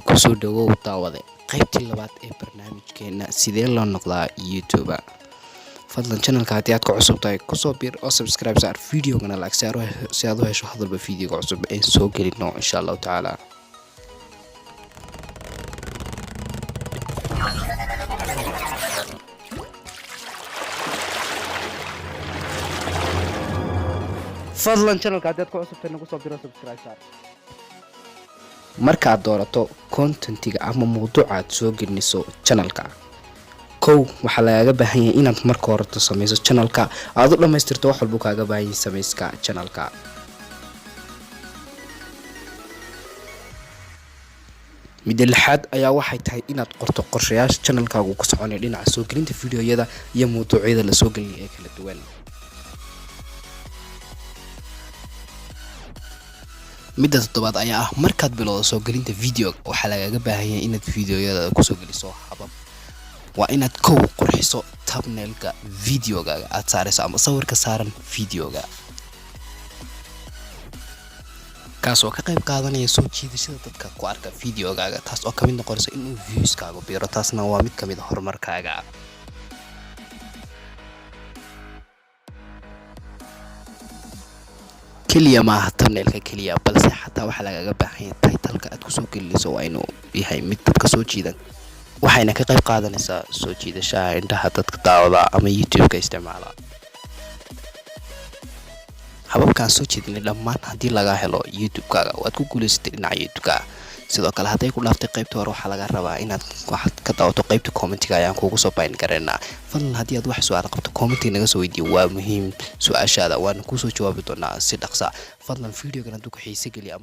kusoo dhawow daawade qaybtii labaad ee barnaamijkeena sidee loo noqdaa YouTuber. fadlan channelka haddii aad ku cusub tahay kusoo biir oo subscribe saar videogana like saaro si aad u hesho hadalba videoga cusub ee soo gelino insha Allah taala. fadlan channelka haddii aad ku cusub tahay kusoo biir oo subscribe saar. marka aad doorato contentiga ama mawduuca aad soo geliniso channelka waxa lagaga baahan yahay inaad marka hore sameyso channelka aad u dhameystirto wax walba kaaga baahan yahay sameyska channelka. mid lixaad ayaa waxay tahay inaad qorto qorshayaasha channelkaagu ku soconay dhinaca soo gelinta fiidiyoyada iyo mawduucyada la soo geliyay ee kala duwan. midda toddobaad ayaa ah markaad bilowdo soo gelinta video waxa lagaga baahan yahay inaad fiidiyoyada ku soo geliso habab waa inaad qurxiso thumbnailka videoga aad saarayso ama sawirka saaran videoga kaasoo ka qayb qaadanaya soo jiidashada dadka ku arka videogaaga taas oo kamid noqonaysa in viewskaaga biiro taasna waa mid kamid ah horumarkaaga. kaliya maaha thumbnailka kaliya balse xataa waxa lagaga baahan yahay title-ka aad ku soo gelinayso waa inuu yahay mid dadka soo jiidan waxayna ka qayb qaadanaysaa soo jiidashada indhaha dadka daawada ama YouTube-ka isticmaala. hababkaan soo jeedinay dhammaan haddii laga helo YouTube-kaaga waad ku guuleysatay dhinaca YouTube-ka. sidoo kale hadday ku dhaaftay qaybta hore waxaa laga rabaa inaad waxaad ka daawato qaybta comment-ga ayaan kuugu soo baahin kareynaa. fadlan haddii aad wax su'aal qabto comment-ga naga soo weydiiyo waa muhiim su'aashaada waan ku soo jawaabi doonaa si dhaqso. fadlan video-gan hadduu ku xiiso geliyo